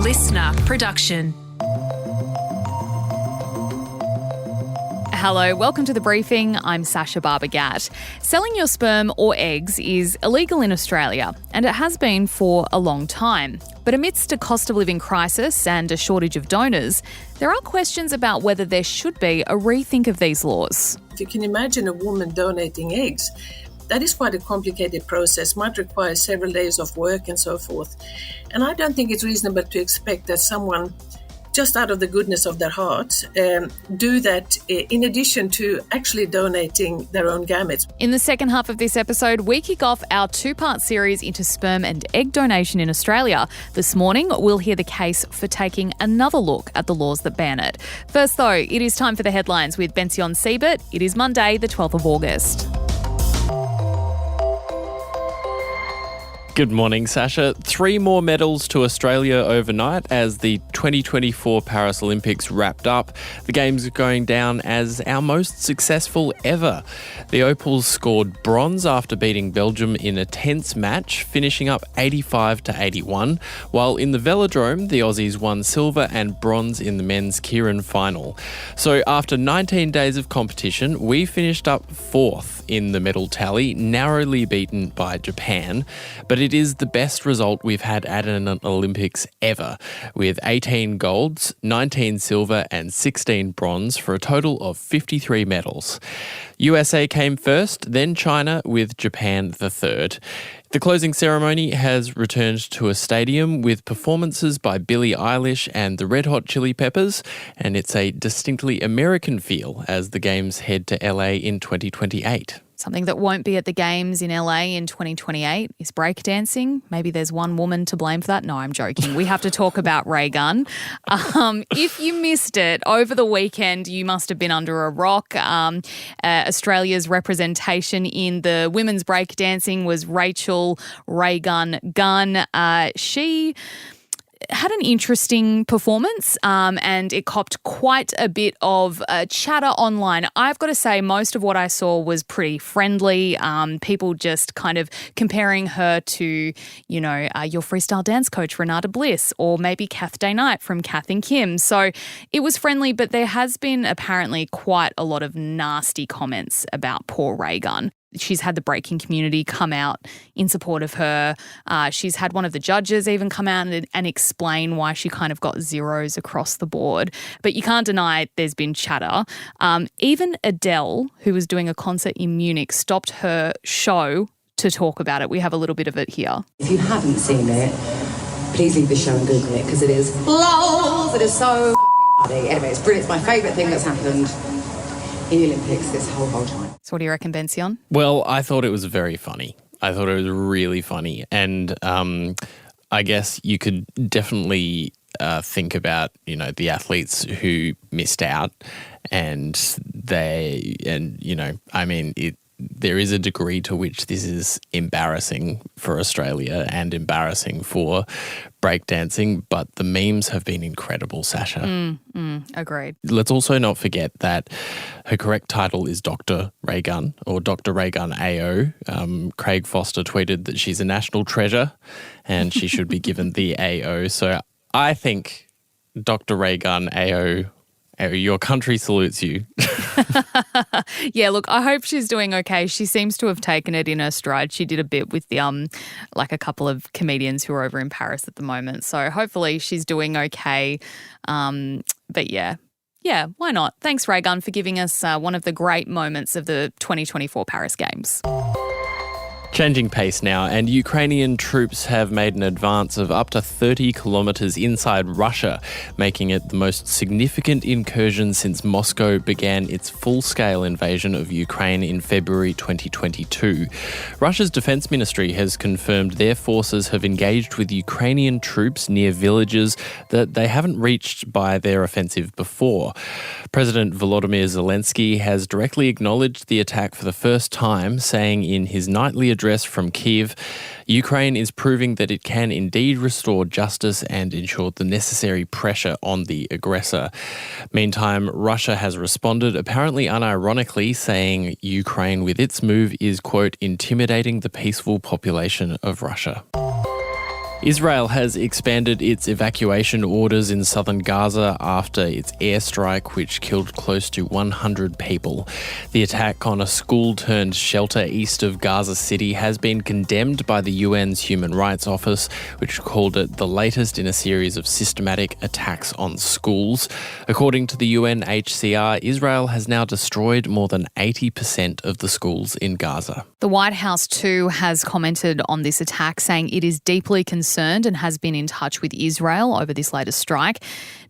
listener production. Hello, welcome to The Briefing. I'm Sacha Barbour Gatt. Selling your sperm or eggs is illegal in Australia, and it has been for a long time. But amidst a cost of living crisis and a shortage of donors, there are questions about whether there should be a rethink of these laws. If you can imagine a woman donating eggs, that is quite a complicated process, might require several days of work and so forth. And I don't think it's reasonable to expect that someone, just out of the goodness of their heart, do that in addition to actually donating their own gametes. In the second half of this episode, we kick off our two-part series into sperm and egg donation in Australia. This morning, we'll hear the case for taking another look at the laws that ban it. First, though, it is time for the headlines with Bension Siebert. It is Monday, the 12th of August. Good morning, Sacha. 3 more medals to Australia overnight as the 2024 Paris Olympics wrapped up. The Games are going down as our most successful ever. The Opals scored bronze after beating Belgium in a tense match, finishing up 85-81, while in the velodrome, the Aussies won silver and bronze in the men's Keirin final. So after 19 days of competition, we finished up 4th in the medal tally, narrowly beaten by Japan. But it is the best result we've had at an Olympics ever, with 18 golds, 19 silver and 16 bronze for a total of 53 medals. USA came first, then China, with Japan the third. The closing ceremony has returned to a stadium with performances by Billie Eilish and the Red Hot Chili Peppers, and it's a distinctly American feel as the Games head to LA in 2028. Something that won't be at the Games in LA in 2028 is breakdancing. Maybe there's one woman to blame for that. No, I'm joking. We have to talk about Ray Gunn. If you missed it over the weekend, you must have been under a rock. Australia's representation in the women's breakdancing was Rachel Ray Gunn. She had an interesting performance and it copped quite a bit of chatter online. I've got to say most of what I saw was pretty friendly. People just kind of comparing her to, your freestyle dance coach, Renata Bliss, or maybe Kath Day Knight from Kath and Kim. So it was friendly, but there has been apparently quite a lot of nasty comments about poor Ray Gunn. She's had the breaking community come out in support of her. She's had one of the judges even come out and explain why she kind of got zeros across the board. But you can't deny there's been chatter. Even Adele, who was doing a concert in Munich, stopped her show to talk about it. We have a little bit of it here. If you haven't seen it, please leave the show and Google it because it is lols. It is so funny. Anyway, it's brilliant. It's my favourite thing that's happened in the Olympics this whole time. So what do you reckon, Bension? Well, I thought it was very funny. I thought it was really funny. And I guess you could definitely think about, the athletes who missed out there is a degree to which this is embarrassing for Australia and embarrassing for breakdancing, but the memes have been incredible, Sacha. Agreed. Let's also not forget that her correct title is Dr. Ray Gunn, or Dr. Ray Gunn AO. Craig Foster tweeted that she's a national treasure and she should be given the AO. So I think Dr. Ray Gunn AO, your country salutes you. Yeah, look, I hope she's doing okay. She seems to have taken it in her stride. She did a bit with the a couple of comedians who are over in Paris at the moment. So hopefully she's doing okay. But yeah, why not? Thanks, Ray Gunn, for giving us one of the great moments of the 2024 Paris Games. Changing pace now, and Ukrainian troops have made an advance of up to 30 kilometres inside Russia, making it the most significant incursion since Moscow began its full-scale invasion of Ukraine in February 2022. Russia's defence ministry has confirmed their forces have engaged with Ukrainian troops near villages that they haven't reached by their offensive before. President Volodymyr Zelensky has directly acknowledged the attack for the first time, saying in his nightly address from Kyiv, Ukraine is proving that it can indeed restore justice and ensure the necessary pressure on the aggressor. Meantime, Russia has responded, apparently unironically, saying Ukraine with its move is, quote, intimidating the peaceful population of Russia. Israel has expanded its evacuation orders in southern Gaza after its airstrike, which killed close to 100 people. The attack on a school-turned-shelter east of Gaza City has been condemned by the UN's Human Rights Office, which called it the latest in a series of systematic attacks on schools. According to the UNHCR, Israel has now destroyed more than 80% of the schools in Gaza. The White House too has commented on this attack, saying it is deeply concerned and has been in touch with Israel over this latest strike.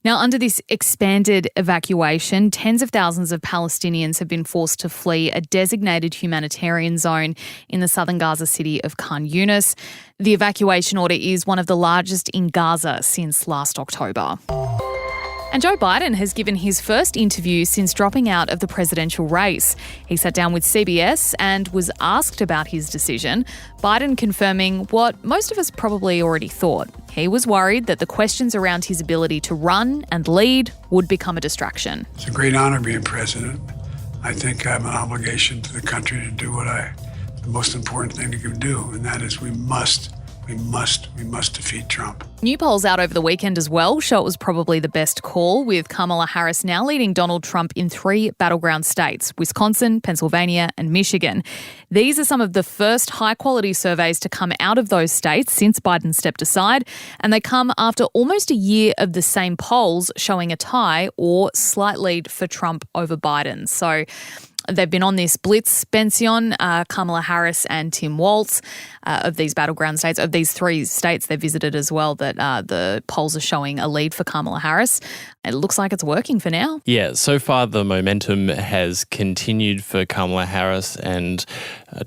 Now, under this expanded evacuation, tens of thousands of Palestinians have been forced to flee a designated humanitarian zone in the southern Gaza city of Khan Yunis. The evacuation order is one of the largest in Gaza since last October. And Joe Biden has given his first interview since dropping out of the presidential race. He sat down with CBS and was asked about his decision, Biden confirming what most of us probably already thought. He was worried that the questions around his ability to run and lead would become a distraction. It's a great honor being president. I think I have an obligation to the country to do the most important thing we can do, and that is we must defeat Trump. New polls out over the weekend as well show it was probably the best call, with Kamala Harris now leading Donald Trump in 3 battleground states: Wisconsin, Pennsylvania and Michigan. These are some of the first high-quality surveys to come out of those states since Biden stepped aside, and they come after almost a year of the same polls showing a tie or slight lead for Trump over Biden. So they've been on this blitz, Bension, Kamala Harris and Tim Walz of these battleground states. Of these 3 states they've visited as well, that the polls are showing a lead for Kamala Harris. It looks like it's working for now. Yeah, so far the momentum has continued for Kamala Harris and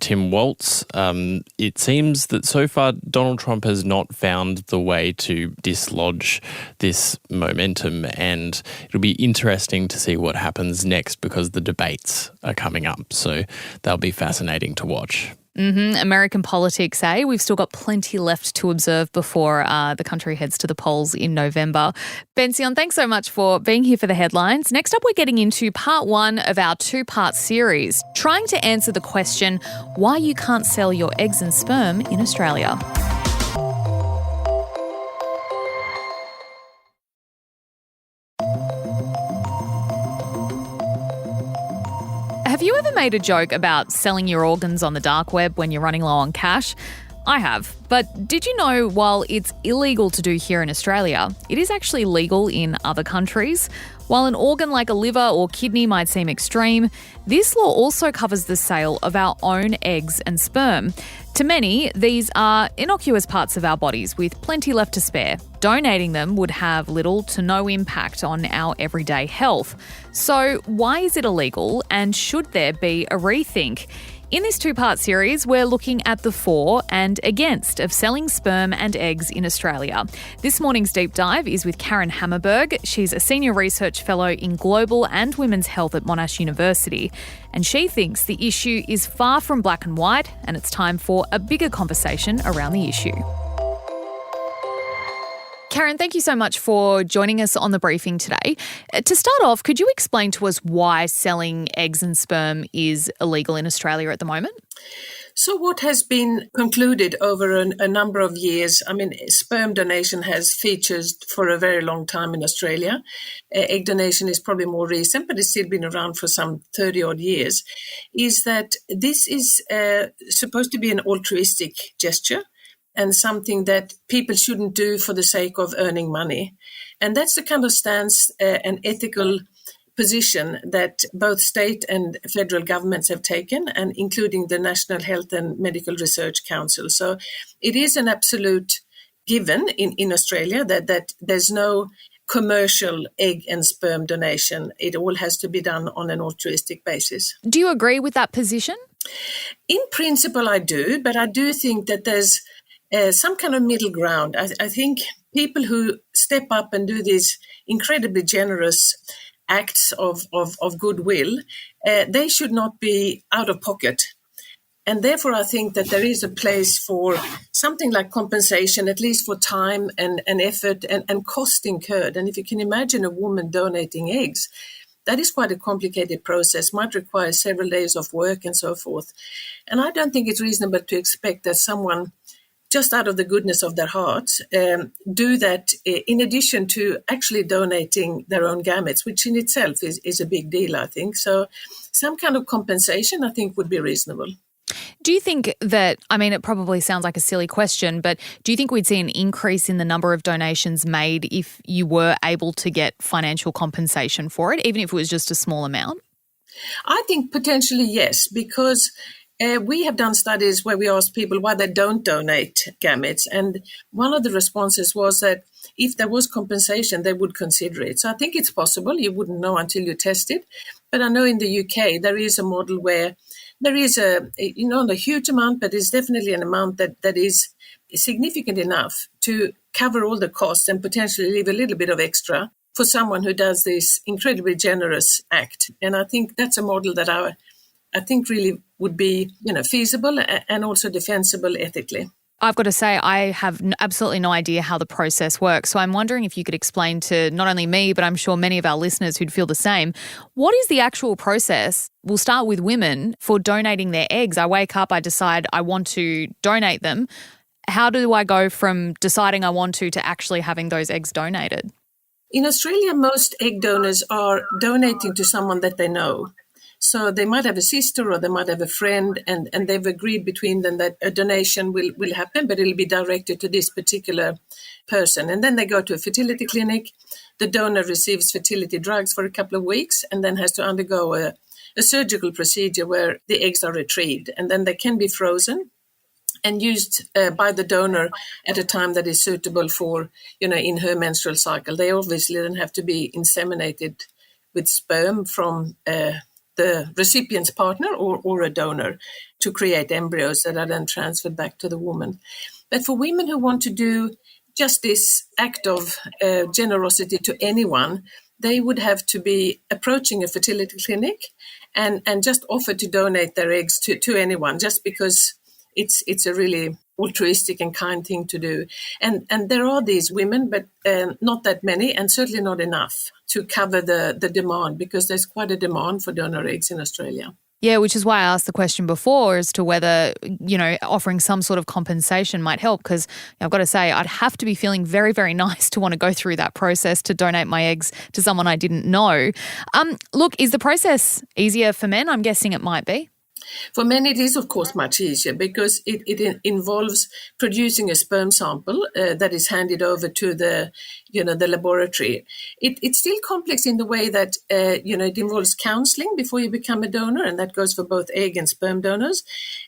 Tim Walz. It seems that so far Donald Trump has not found the way to dislodge this momentum, and it'll be interesting to see what happens next because the debates are coming up. So they'll be fascinating to watch. American politics, eh? We've still got plenty left to observe before the country heads to the polls in November. Bension, thanks so much for being here for the headlines. Next up, we're getting into part 1 of our 2-part series, trying to answer the question why you can't sell your eggs and sperm in Australia. Have you ever made a joke about selling your organs on the dark web when you're running low on cash? I have. But did you know while it's illegal to do here in Australia, it is actually legal in other countries? While an organ like a liver or kidney might seem extreme, this law also covers the sale of our own eggs and sperm. To many, these are innocuous parts of our bodies with plenty left to spare. Donating them would have little to no impact on our everyday health. So why is it illegal, and should there be a rethink? In this 2-part series, we're looking at the for and against of selling sperm and eggs in Australia. This morning's deep dive is with Karin Hammarberg. She's a senior research fellow in global and women's health at Monash University. And she thinks the issue is far from black and white, and it's time for a bigger conversation around the issue. Karin, thank you so much for joining us on the briefing today. To start off, could you explain to us why selling eggs and sperm is illegal in Australia at the moment? So what has been concluded over a number of years, sperm donation has featured for a very long time in Australia. Egg donation is probably more recent, but it's still been around for some 30-odd years, is that this is supposed to be an altruistic gesture and something that people shouldn't do for the sake of earning money. And that's the kind of stance and ethical position that both state and federal governments have taken, and including the National Health and Medical Research Council. So it is an absolute given in Australia that there's no commercial egg and sperm donation. It all has to be done on an altruistic basis. Do you agree with that position? In principle, I do, but I do think that there's some kind of middle ground. I think people who step up and do these incredibly generous acts of goodwill, they should not be out of pocket. And therefore, I think that there is a place for something like compensation, at least for time and effort and cost incurred. And if you can imagine a woman donating eggs, that is quite a complicated process, might require several days of work and so forth. And I don't think it's reasonable to expect that someone just out of the goodness of their hearts, do that in addition to actually donating their own gametes, which in itself is a big deal, I think. So some kind of compensation, I think, would be reasonable. Do you think that, I mean, it probably sounds like a silly question, but do you think we'd see an increase in the number of donations made if you were able to get financial compensation for it, even if it was just a small amount? I think potentially yes, because we have done studies where we asked people why they don't donate gametes. And one of the responses was that if there was compensation, they would consider it. So I think it's possible. You wouldn't know until you test it. But I know in the UK, there is a model where there is not a huge amount, but it's definitely an amount that is significant enough to cover all the costs and potentially leave a little bit of extra for someone who does this incredibly generous act. And I think that's a model that I think really would be, feasible and also defensible ethically. I've got to say, I have absolutely no idea how the process works. So I'm wondering if you could explain to not only me, but I'm sure many of our listeners who'd feel the same. What is the actual process? We'll start with women for donating their eggs. I wake up, I decide I want to donate them. How do I go from deciding I want to actually having those eggs donated? In Australia, most egg donors are donating to someone that they know. So they might have a sister or they might have a friend, and they've agreed between them that a donation will happen, but it'll be directed to this particular person. And then they go to a fertility clinic. The donor receives fertility drugs for a couple of weeks and then has to undergo a surgical procedure where the eggs are retrieved. And then they can be frozen and used by the donor at a time that is suitable for, in her menstrual cycle. They obviously then have to be inseminated with sperm from the recipient's partner or a donor to create embryos that are then transferred back to the woman. But for women who want to do just this act of generosity to anyone, they would have to be approaching a fertility clinic and just offer to donate their eggs to anyone, just because it's a really altruistic and kind thing to do. And there are these women, but not that many, and certainly not enough to cover the demand, because there's quite a demand for donor eggs in Australia. Yeah, which is why I asked the question before as to whether, offering some sort of compensation might help, because I've got to say I'd have to be feeling very, very nice to want to go through that process to donate my eggs to someone I didn't know. Look, is the process easier for men? I'm guessing it might be. For men, it is, of course, much easier because it involves producing a sperm sample that is handed over to the laboratory. It's still complex in the way that, it involves counseling before you become a donor, and that goes for both egg and sperm donors.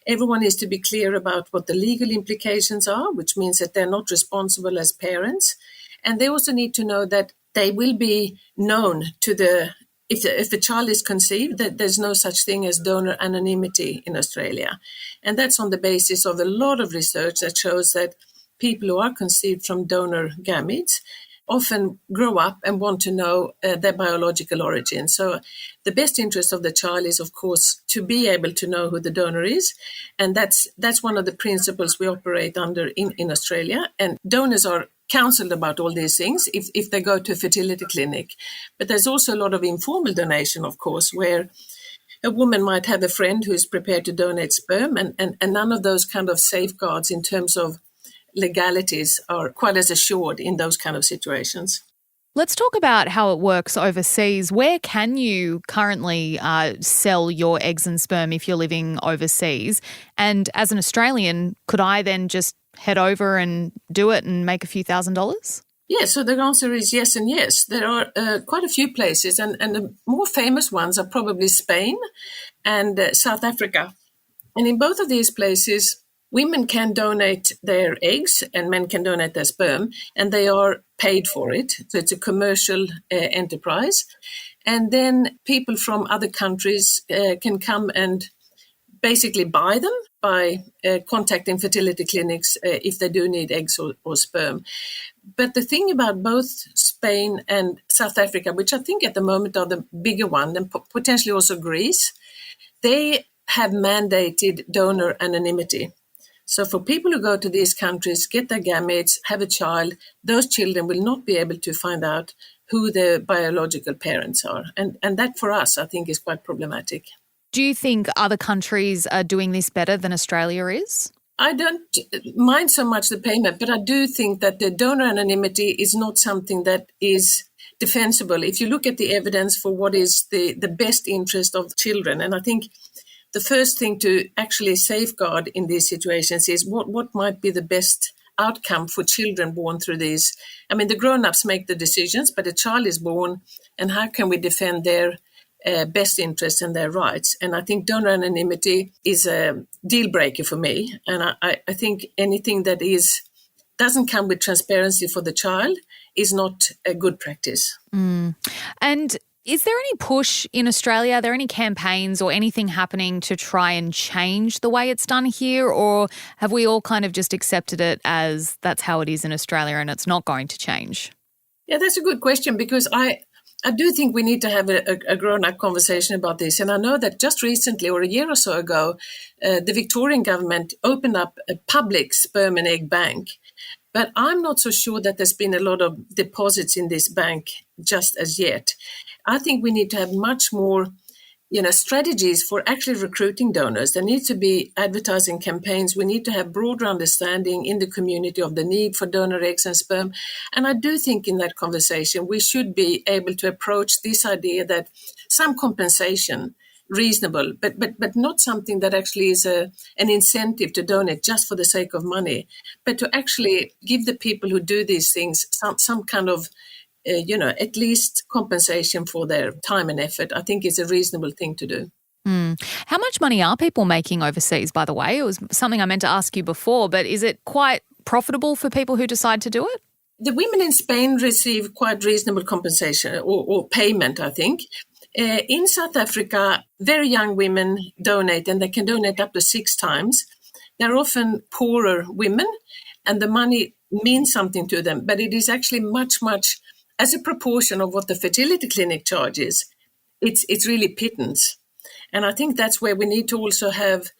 Everyone needs to be clear about what the legal implications are, which means that they're not responsible as parents. And they also need to know that they will be known to if the child is conceived, that there's no such thing as donor anonymity in Australia. And that's on the basis of a lot of research that shows that people who are conceived from donor gametes often grow up and want to know their biological origin. So the best interest of the child is, of course, to be able to know who the donor is. And that's one of the principles we operate under in Australia. And donors are counseled about all these things if they go to a fertility clinic. But there's also a lot of informal donation, of course, where a woman might have a friend who is prepared to donate sperm, and none of those kind of safeguards in terms of legalities are quite as assured in those kind of situations. Let's talk about how it works overseas. Where can you currently sell your eggs and sperm if you're living overseas? And as an Australian, could I then just head over and do it and make a few $1,000s? Yes, so the answer is yes and yes. There are quite a few places, and the more famous ones are probably Spain and South Africa. And in both of these places, women can donate their eggs and men can donate their sperm, and they are paid for it. So it's a commercial enterprise. And then people from other countries can come and basically buy them by contacting fertility clinics if they do need eggs or sperm. But the thing about both Spain and South Africa, which I think at the moment are the bigger one, and potentially also Greece, they have mandated donor anonymity. So for people who go to these countries, get their gametes, have a child, those children will not be able to find out who their biological parents are. And that for us, I think, is quite problematic. Do you think other countries are doing this better than Australia is? I don't mind so much the payment, but I do think that the donor anonymity is not something that is defensible. If you look at the evidence for what is the best interest of children, and I think the first thing to actually safeguard in these situations is what might be the best outcome for children born through these. I mean, the grown-ups make the decisions, but a child is born, and how can we defend their best interests and their rights? And I think donor anonymity is a deal breaker for me. And I think anything that doesn't come with transparency for the child is not a good practice. And is there any push in Australia? Are there any campaigns or anything happening to try and change the way it's done here? Or have we all kind of just accepted it as that's how it is in Australia and it's not going to change? Yeah, that's a good question, because I do think we need to have a grown-up conversation about this. And I know that just recently, or a year or so ago, the Victorian government opened up a public sperm and egg bank. But I'm not so sure that there's been a lot of deposits in this bank just as yet. I think we need to have much more, strategies for actually recruiting donors. There needs to be advertising campaigns. We need to have broader understanding in the community of the need for donor eggs and sperm. And I do think in that conversation, we should be able to approach this idea that some compensation, reasonable, but not something that actually is an incentive to donate just for the sake of money, but to actually give the people who do these things some kind of at least compensation for their time and effort. I think is a reasonable thing to do. How much money are people making overseas, by the way? It was something I meant to ask you before, but is it quite profitable for people who decide to do it? The women in Spain receive quite reasonable compensation or payment, I think. In South Africa, very young women donate, and they can donate up to 6 times. They're often poorer women, and the money means something to them, but it is actually much, as a proportion of what the fertility clinic charges, it's really pittance. And I think that's where we need to also have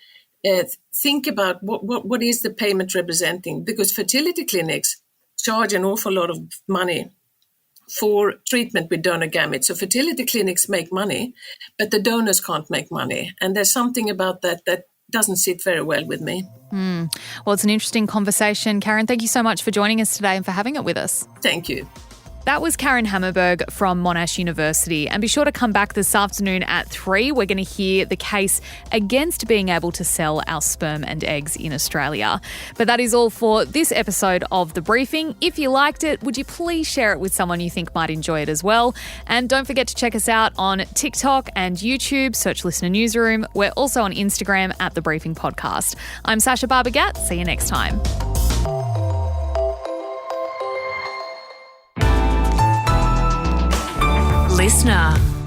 think about what is the payment representing, because fertility clinics charge an awful lot of money for treatment with donor gametes. So fertility clinics make money, but the donors can't make money. And there's something about that doesn't sit very well with me. Well, it's an interesting conversation. Karin, thank you so much for joining us today and for having it with us. Thank you. That was Karin Hammarberg from Monash University. And be sure to come back this afternoon at 3. We're going to hear the case against being able to sell our sperm and eggs in Australia. But that is all for this episode of The Briefing. If you liked it, would you please share it with someone you think might enjoy it as well? And don't forget to check us out on TikTok and YouTube. Search Listener Newsroom. We're also on Instagram at The Briefing Podcast. I'm Sacha Barbour Gatt. See you next time. Listener.